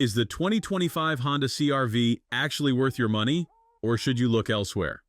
Is the 2025 Honda CR-V actually worth your money, or should you look elsewhere?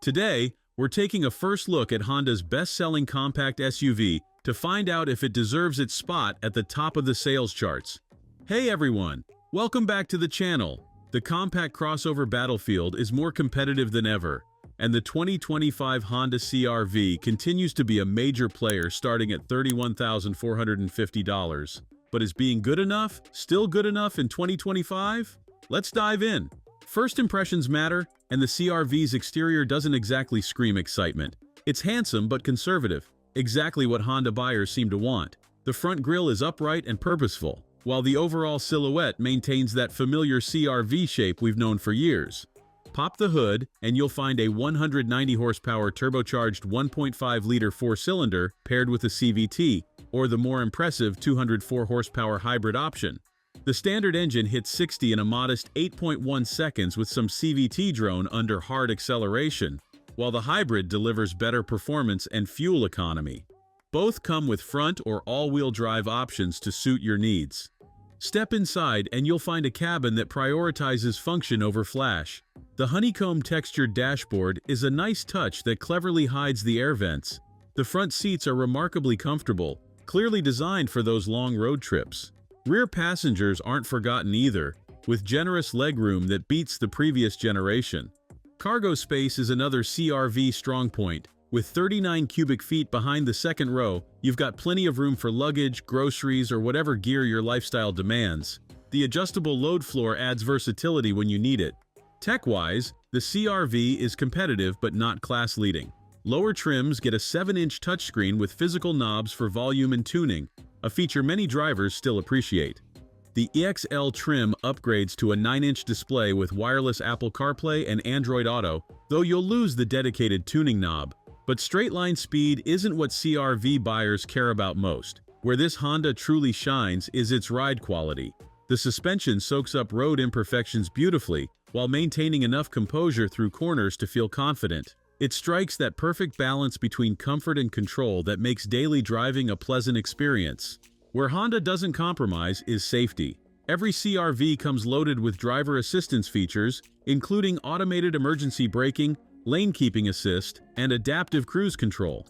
Today, we're taking a first look at Honda's best-selling compact SUV to find out if it deserves its spot at the top of the sales charts. Hey everyone, welcome back to the channel. The compact crossover battlefield is more competitive than ever, and the 2025 Honda CR-V continues to be a major player starting at $31,450. But is being good enough still good enough in 2025? Let's dive in. First impressions matter, and the CR-V's exterior doesn't exactly scream excitement. It's handsome but conservative, exactly what Honda buyers seem to want. The front grille is upright and purposeful, while the overall silhouette maintains that familiar CR-V shape we've known for years. Pop the hood, and you'll find a 190 horsepower turbocharged 1.5-liter four-cylinder paired with a CVT, or the more impressive 204 horsepower hybrid option. The standard engine hits 60 in a modest 8.1 seconds with some CVT drone under hard acceleration, while the hybrid delivers better performance and fuel economy. Both come with front or all-wheel drive options to suit your needs. Step inside and you'll find a cabin that prioritizes function over flash. The honeycomb textured dashboard is a nice touch that cleverly hides the air vents. The front seats are remarkably comfortable, clearly designed for those long road trips. Rear passengers aren't forgotten either, with generous legroom that beats the previous generation. Cargo space is another CR-V strong point. With 39 cubic feet behind the second row, you've got plenty of room for luggage, groceries, or whatever gear your lifestyle demands. The adjustable load floor adds versatility when you need it. Tech-wise, the CR-V is competitive but not class-leading. Lower trims get a 7-inch touchscreen with physical knobs for volume and tuning, a feature many drivers still appreciate. The EXL trim upgrades to a 9-inch display with wireless Apple CarPlay and Android Auto, though you'll lose the dedicated tuning knob. But straight-line speed isn't what CR-V buyers care about most. Where this Honda truly shines is its ride quality. The suspension soaks up road imperfections beautifully, while maintaining enough composure through corners to feel confident. It strikes that perfect balance between comfort and control that makes daily driving a pleasant experience. Where Honda doesn't compromise is safety. Every CR-V comes loaded with driver assistance features, including automated emergency braking, lane keeping assist, and adaptive cruise control.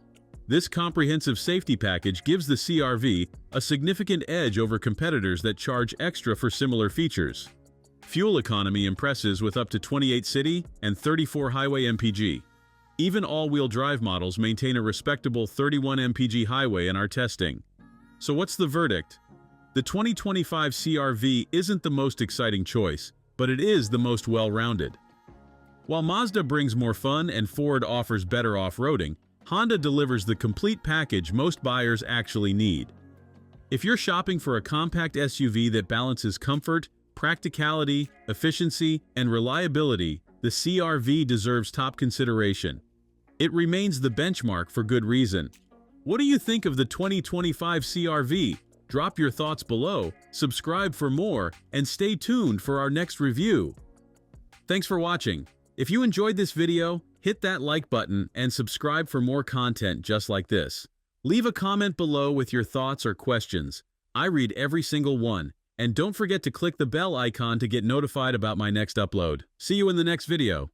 This comprehensive safety package gives the CR-V a significant edge over competitors that charge extra for similar features. Fuel economy impresses with up to 28 city and 34 highway mpg. Even all-wheel drive models maintain a respectable 31 mpg highway in our testing. So what's the verdict? The 2025 CR-V isn't the most exciting choice, but it is the most well-rounded. While Mazda brings more fun and Ford offers better off-roading, Honda delivers the complete package most buyers actually need. If you're shopping for a compact SUV that balances comfort, practicality, efficiency, and reliability, the CR-V deserves top consideration. It remains the benchmark for good reason. What do you think of the 2025 CR-V? Drop your thoughts below, subscribe for more, and stay tuned for our next review. Thanks for watching. If you enjoyed this video, hit that like button and subscribe for more content just like this. Leave a comment below with your thoughts or questions. I read every single one. And don't forget to click the bell icon to get notified about my next upload. See you in the next video.